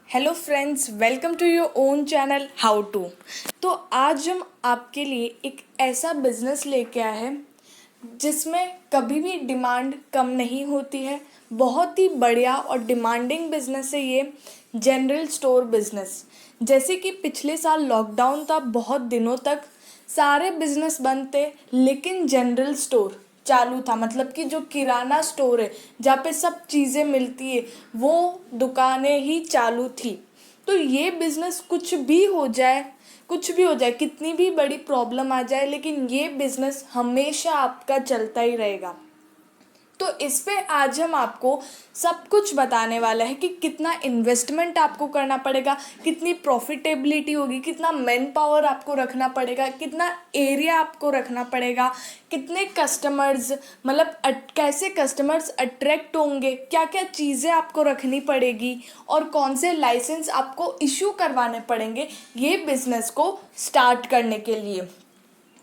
Hello friends, welcome to your own channel how to. तो आज हम आपके लिए एक ऐसा बिज़नेस लेके आए हैं जिसमें कभी भी डिमांड कम नहीं होती है। बहुत ही बढ़िया और डिमांडिंग बिज़नेस है ये जनरल स्टोर बिज़नेस। जैसे कि पिछले साल लॉकडाउन था, बहुत दिनों तक सारे बिज़नेस बंद थे, लेकिन जनरल स्टोर चालू था। मतलब कि जो किराना स्टोर है जहाँ पे सब चीज़ें मिलती है, वो दुकानें ही चालू थी। तो ये बिज़नेस कुछ भी हो जाए, कितनी भी बड़ी प्रॉब्लम आ जाए, लेकिन ये बिज़नेस हमेशा आपका चलता ही रहेगा। तो इस पे आज हम आपको सब कुछ बताने वाला है कि कितना इन्वेस्टमेंट आपको करना पड़ेगा, कितनी प्रॉफिटेबिलिटी होगी, कितना मैन पावर आपको रखना पड़ेगा, कितना एरिया आपको रखना पड़ेगा, कितने कस्टमर्स, मतलब कैसे कस्टमर्स अट्रैक्ट होंगे, क्या क्या चीज़ें आपको रखनी पड़ेगी और कौन से लाइसेंस आपको इशू करवाने पड़ेंगे ये बिज़नेस को स्टार्ट करने के लिए।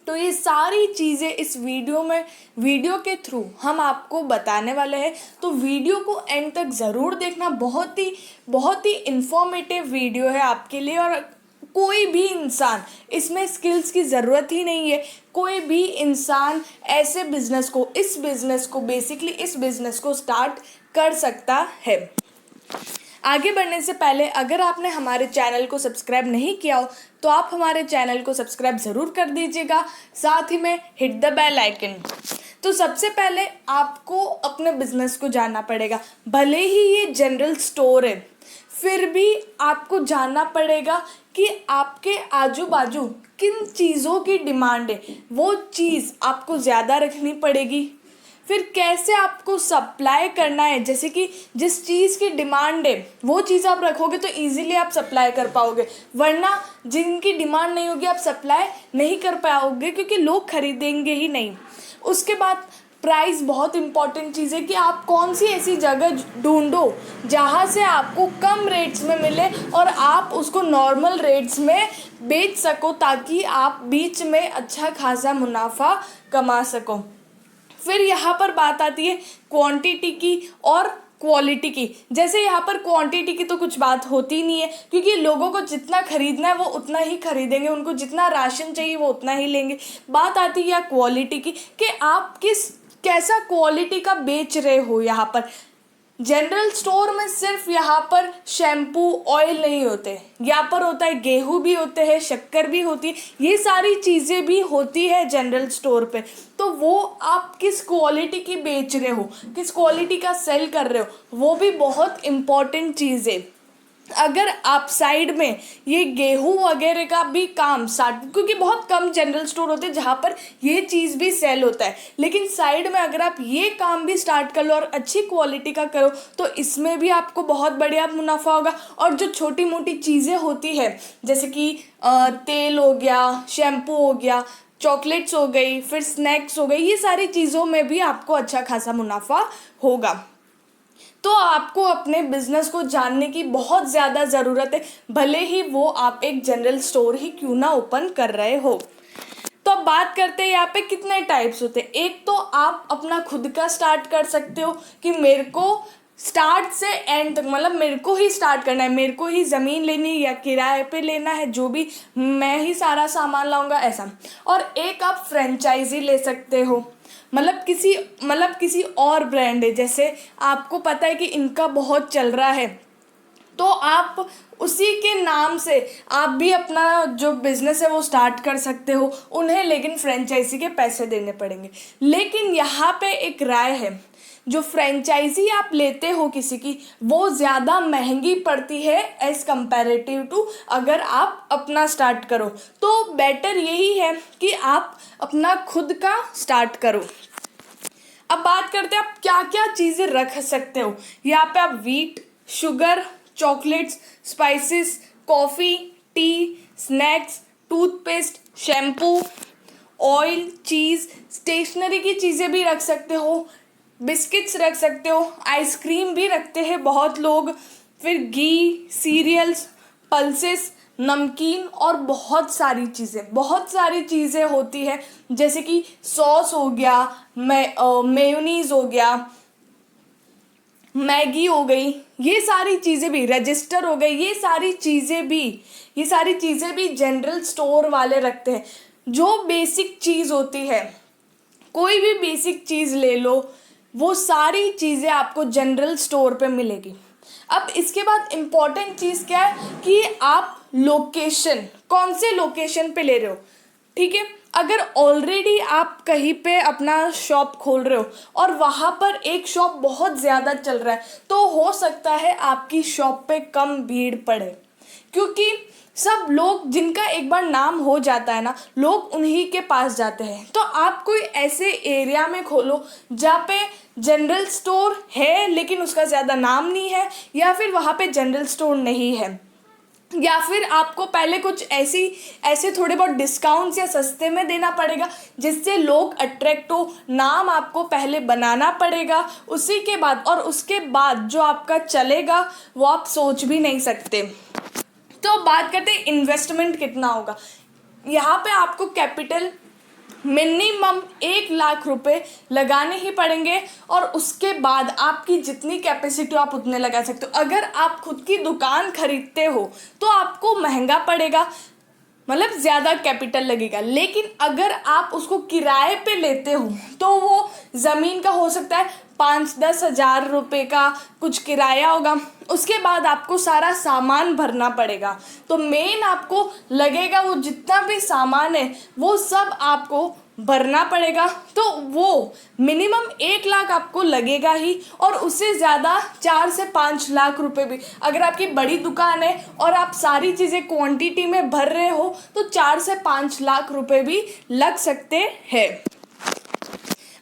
तो ये सारी चीज़ें इस वीडियो के थ्रू हम आपको बताने वाले हैं। तो वीडियो को एंड तक ज़रूर देखना, बहुत ही इंफॉर्मेटिव वीडियो है आपके लिए। और कोई भी इंसान, इसमें स्किल्स की ज़रूरत ही नहीं है, कोई भी इंसान इस बिज़नेस को स्टार्ट कर सकता है। आगे बढ़ने से पहले अगर आपने हमारे चैनल को सब्सक्राइब नहीं किया हो तो आप हमारे चैनल को सब्सक्राइब ज़रूर कर दीजिएगा, साथ ही में हिट द बेल आइकन। तो सबसे पहले आपको अपने बिजनेस को जानना पड़ेगा। भले ही ये जनरल स्टोर है, फिर भी आपको जानना पड़ेगा कि आपके आजू बाजू किन चीज़ों की डिमांड है, वो चीज़ आपको ज़्यादा रखनी पड़ेगी। फिर कैसे आपको सप्लाई करना है, जैसे कि जिस चीज़ की डिमांड है वो चीज़ आप रखोगे तो इजीली आप सप्लाई कर पाओगे, वरना जिनकी डिमांड नहीं होगी आप सप्लाई नहीं कर पाओगे, क्योंकि लोग खरीदेंगे ही नहीं। उसके बाद प्राइस बहुत इंपॉर्टेंट चीज़ है कि आप कौन सी ऐसी जगह ढूंढो जहाँ से आपको कम रेट्स में मिले और आप उसको नॉर्मल रेट्स में बेच सको, ताकि आप बीच में अच्छा खासा मुनाफा कमा सको। फिर यहाँ पर बात आती है क्वांटिटी की और क्वालिटी की। जैसे यहाँ पर क्वांटिटी की तो कुछ बात होती नहीं है, क्योंकि लोगों को जितना खरीदना है वो उतना ही खरीदेंगे, उनको जितना राशन चाहिए वो उतना ही लेंगे। बात आती है यहाँ क्वालिटी की कि आप कैसा क्वालिटी का बेच रहे हो। यहाँ पर जनरल स्टोर में सिर्फ यहाँ पर शैम्पू ऑयल नहीं होते, यहाँ पर होता है गेहूं भी होते हैं, शक्कर भी होती है, ये सारी चीज़ें भी होती है जनरल स्टोर पे। तो वो आप किस क्वालिटी की बेच रहे हो, किस क्वालिटी का सेल कर रहे हो, वो भी बहुत इम्पॉर्टेंट चीज़ है। अगर आप साइड में ये गेहूं वगैरह का भी काम स्टार्ट, क्योंकि बहुत कम जनरल स्टोर होते हैं जहाँ पर ये चीज़ भी सेल होता है, लेकिन साइड में अगर आप ये काम भी स्टार्ट कर लो और अच्छी क्वालिटी का करो तो इसमें भी आपको बहुत बढ़िया मुनाफा होगा। और जो छोटी मोटी चीज़ें होती है, जैसे कि तेल हो गया, शैम्पू हो गया, चॉकलेट्स हो गई, फिर स्नैक्स हो गई, ये सारी चीज़ों में भी आपको अच्छा खासा मुनाफा होगा। तो आपको अपने बिजनेस को जानने की बहुत ज़्यादा ज़रूरत है, भले ही वो आप एक जनरल स्टोर ही क्यों ना ओपन कर रहे हो। तो अब बात करते हैं यहाँ पे कितने टाइप्स होते हैं। एक तो आप अपना खुद का स्टार्ट कर सकते हो कि मेरे को स्टार्ट से एंड तक, मतलब मेरे को ही स्टार्ट करना है, मेरे को ही ज़मीन लेनी या किराए पे लेना है, जो भी मैं ही सारा सामान लाऊंगा, ऐसा। और एक आप फ्रेंचाइजी ले सकते हो, मतलब किसी और ब्रांड है, जैसे आपको पता है कि इनका बहुत चल रहा है, तो आप उसी के नाम से आप भी अपना जो बिज़नेस है वो स्टार्ट कर सकते हो उन्हें, लेकिन फ्रेंचाइजी के पैसे देने पड़ेंगे। लेकिन यहाँ पे एक राय है, जो फ्रेंचाइजी आप लेते हो किसी की, वो ज़्यादा महंगी पड़ती है एज़ कंपैरेटिव टू अगर आप अपना स्टार्ट करो। तो बेटर यही है कि आप अपना खुद का स्टार्ट करो। अब बात करते हैं आप क्या क्या चीज़ें रख सकते हो। यहाँ पे आप wheat, sugar, chocolates, spices, coffee, tea, snacks, toothpaste, shampoo, oil, cheese, stationery की चीज़ें भी रख सकते हो, बिस्किट्स रख सकते हो, आइसक्रीम भी रखते हैं बहुत लोग, फिर घी, सीरियल्स, पल्सेस, नमकीन और बहुत सारी चीज़ें होती है, जैसे कि सॉस हो गया, मेयोनीज हो गया, मैगी हो गई, ये सारी चीज़ें भी, रजिस्टर हो गई, ये सारी चीज़ें भी जनरल स्टोर वाले रखते हैं। जो बेसिक चीज़ होती है, कोई भी बेसिक चीज़ ले लो, वो सारी चीज़ें आपको जनरल स्टोर पे मिलेगी। अब इसके बाद इम्पॉर्टेंट चीज़ क्या है कि आप लोकेशन, कौन से लोकेशन पे ले रहे हो। ठीक है, अगर ऑलरेडी आप कहीं पे अपना शॉप खोल रहे हो और वहाँ पर एक शॉप बहुत ज़्यादा चल रहा है, तो हो सकता है आपकी शॉप पे कम भीड़ पड़े, क्योंकि सब लोग जिनका एक बार नाम हो जाता है ना, लोग उन्हीं के पास जाते हैं। तो आप कोई ऐसे एरिया में खोलो जहाँ पे जनरल स्टोर है लेकिन उसका ज़्यादा नाम नहीं है, या फिर वहाँ पे जनरल स्टोर नहीं है, या फिर आपको पहले कुछ ऐसे थोड़े बहुत डिस्काउंट्स या सस्ते में देना पड़ेगा जिससे लोग अट्रैक्ट हो। नाम आपको पहले बनाना पड़ेगा, उसी के बाद, और उसके बाद जो आपका चलेगा वो आप सोच भी नहीं सकते। तो बात करते हैं इन्वेस्टमेंट कितना होगा। यहाँ पे आपको कैपिटल मिनिमम 1,00,000 रुपए लगाने ही पड़ेंगे, और उसके बाद आपकी जितनी कैपेसिटी आप उतने लगा सकते हो। अगर आप खुद की दुकान खरीदते हो तो आपको महंगा पड़ेगा, मतलब ज़्यादा कैपिटल लगेगा। लेकिन अगर आप उसको किराए पे लेते हो तो वो ज़मीन का हो सकता है 5-10 हज़ार रुपये का कुछ किराया होगा, उसके बाद आपको सारा सामान भरना पड़ेगा। तो मेन आपको लगेगा वो जितना भी सामान है वो सब आपको भरना पड़ेगा, तो वो मिनिमम 1,00,000 आपको लगेगा ही, और उससे ज़्यादा 4 से 5 लाख रुपए भी। अगर आपकी बड़ी दुकान है और आप सारी चीज़ें क्वांटिटी में भर रहे हो तो 4 से 5 लाख रुपए भी लग सकते हैं।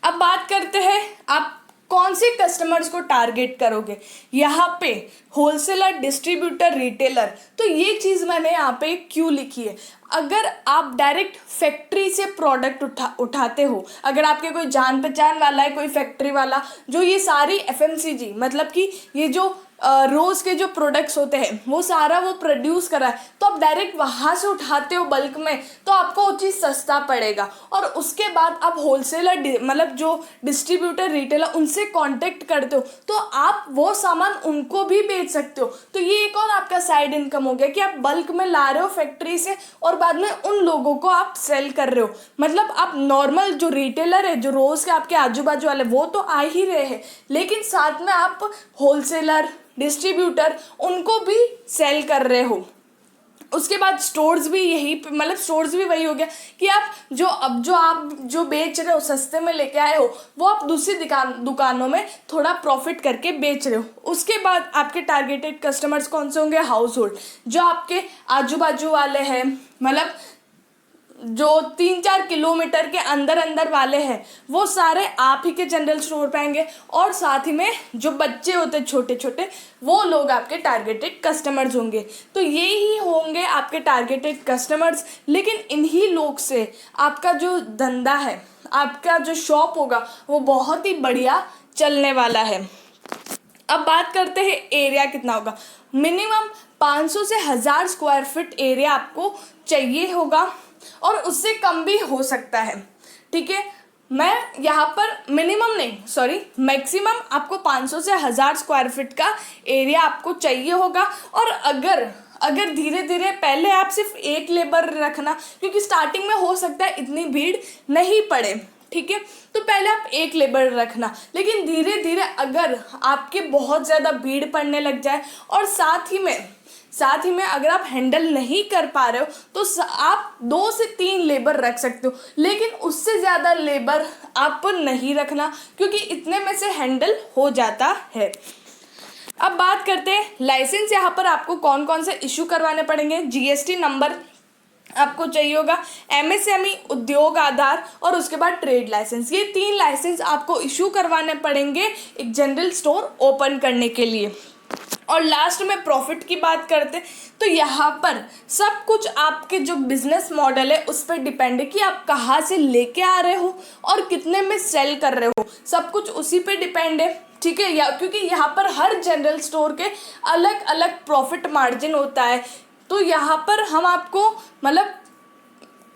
अब बात करते हैं आप कौन से कस्टमर्स को टारगेट करोगे। यहाँ पे होलसेलर, डिस्ट्रीब्यूटर, रिटेलर, तो ये चीज़ मैंने यहाँ पे क्यों लिखी है। अगर आप डायरेक्ट फैक्ट्री से प्रोडक्ट उठाते हो, अगर आपके कोई जान पहचान वाला है, कोई फैक्ट्री वाला जो ये सारी FMCG, मतलब कि ये जो रोज़ के जो प्रोडक्ट्स होते हैं वो सारा वो प्रोड्यूस करा है, तो आप डायरेक्ट वहाँ से उठाते हो बल्क में, तो आपको वो चीज़ सस्ता पड़ेगा। और उसके बाद आप होलसेलर, मतलब जो डिस्ट्रीब्यूटर, रिटेलर, उनसे कांटेक्ट करते हो तो आप वो सामान उनको भी बेच सकते हो। तो ये एक और आपका साइड इनकम हो गया कि आप बल्क में ला रहे हो फैक्ट्री से और बाद में उन लोगों को आप सेल कर रहे हो। मतलब आप नॉर्मल जो रिटेलर है, जो रोज़ के आपके आजू बाजू वाले, वो तो आ ही रहे हैं, लेकिन साथ में आप होलसेलर, डिस्ट्रीब्यूटर, उनको भी सेल कर रहे हो। उसके बाद स्टोर्स भी यही, मतलब स्टोर्स भी वही हो गया कि आप जो बेच रहे हो, सस्ते में लेके आए हो, वो आप दूसरी दुकानों में थोड़ा प्रॉफिट करके बेच रहे हो। उसके बाद आपके टारगेटेड कस्टमर्स कौन से होंगे। हाउस होल्ड, जो आपके आजू बाजू वाले हैं, मतलब जो 3-4 किलोमीटर के अंदर वाले हैं, वो सारे आप ही के जनरल स्टोर पे आएंगे। और साथ ही में जो बच्चे होते हैं छोटे छोटे, वो लोग आपके टारगेटेड कस्टमर्स होंगे। तो ये ही होंगे आपके टारगेटेड कस्टमर्स। लेकिन इन्हीं लोग से आपका जो धंधा है, आपका जो शॉप होगा, वो बहुत ही बढ़िया चलने वाला है। अब बात करते हैं एरिया कितना होगा। मिनिमम 500 से 1000 स्क्वायर फीट एरिया आपको चाहिए होगा, और उससे कम भी हो सकता है। ठीक है, मैं यहाँ पर मिनिमम नहीं, सॉरी, मैक्सिमम आपको 500 से 1000 स्क्वायर फीट का एरिया आपको चाहिए होगा। और अगर धीरे धीरे पहले आप सिर्फ एक लेबर रखना, क्योंकि स्टार्टिंग में हो सकता है इतनी भीड़ नहीं पड़े, ठीक है, तो पहले आप एक लेबर रखना। लेकिन धीरे धीरे अगर आपके बहुत ज़्यादा भीड़ पड़ने लग जाए और साथ ही में अगर आप हैंडल नहीं कर पा रहे हो तो आप 2 से 3 लेबर रख सकते हो, लेकिन उससे ज़्यादा लेबर आप नहीं रखना, क्योंकि इतने में से हैंडल हो जाता है। अब बात करते हैं लाइसेंस। यहाँ पर आपको कौन कौन से इशू करवाने पड़ेंगे। GST नंबर आपको चाहिए होगा, MSME उद्योग आधार, और उसके बाद ट्रेड लाइसेंस। ये 3 लाइसेंस आपको इशू करवाने पड़ेंगे एक जनरल स्टोर ओपन करने के लिए। और लास्ट में प्रॉफिट की बात करते हैं तो यहाँ पर सब कुछ आपके जो बिजनेस मॉडल है उस पर डिपेंड है कि आप कहाँ से लेके आ रहे हो और कितने में सेल कर रहे हो, सब कुछ उसी पे डिपेंड है। ठीक है, क्योंकि यहाँ पर हर जनरल स्टोर के अलग अलग प्रॉफिट मार्जिन होता है। तो यहाँ पर हम आपको मतलब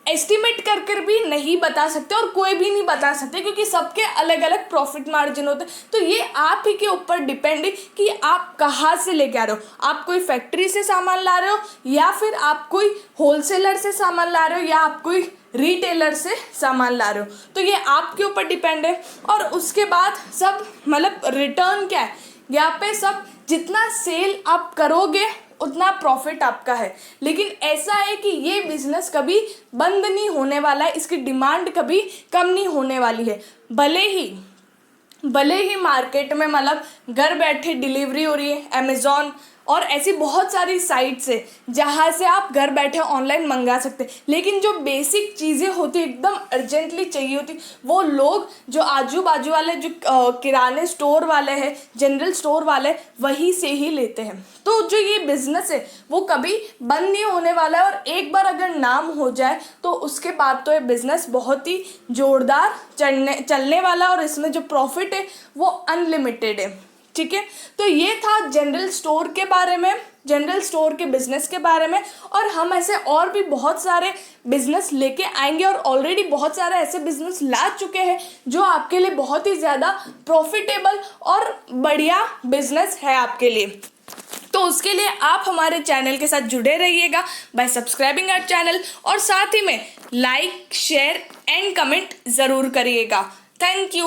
एस्टिमेट कर कर भी नहीं बता सकते और कोई भी नहीं बता सकते, क्योंकि सबके अलग अलग प्रॉफिट मार्जिन होते हैं। तो ये आप ही के ऊपर डिपेंड है कि आप कहाँ से लेके आ रहे हो। आप कोई फैक्ट्री से सामान ला रहे हो, या फिर आप कोई होलसेलर से सामान ला रहे हो, या आप कोई रिटेलर से सामान ला रहे हो। तो ये आपके ऊपर डिपेंड है। और उसके बाद सब मतलब रिटर्न क्या है, यहाँ पे सब जितना सेल आप करोगे उतना प्रॉफिट आपका है। लेकिन ऐसा है कि ये बिजनेस कभी बंद नहीं होने वाला है, इसकी डिमांड कभी कम नहीं होने वाली है। भले ही मार्केट में मतलब घर बैठे डिलीवरी हो रही है, अमेज़ॉन और ऐसी बहुत सारी साइट्स है जहाँ से आप घर बैठे ऑनलाइन मंगा सकते हैं, लेकिन जो बेसिक चीज़ें होती एकदम अर्जेंटली चाहिए होती, वो लोग जो आजू बाजू वाले जो किराने स्टोर वाले हैं, जनरल स्टोर वाले, वहीं से ही लेते हैं। तो जो ये बिज़नेस है वो कभी बंद नहीं होने वाला है, और एक बार अगर नाम हो जाए तो उसके बाद तो ये बिज़नेस बहुत ही जोरदार चलने वाला, और इसमें जो प्रॉफिट है वो अनलिमिटेड है। ठीक है, तो ये था जनरल स्टोर के बारे में, जनरल स्टोर के बिजनेस के बारे में। और हम ऐसे और भी बहुत सारे बिजनेस लेके आएंगे, और ऑलरेडी बहुत सारे ऐसे बिजनेस ला चुके हैं जो आपके लिए बहुत ही ज़्यादा प्रॉफिटेबल और बढ़िया बिजनेस है आपके लिए। तो उसके लिए आप हमारे चैनल के साथ जुड़े रहिएगा बाय सब्सक्राइबिंग आवर चैनल, और साथ ही में लाइक, शेयर एंड कमेंट ज़रूर करिएगा। Thank you.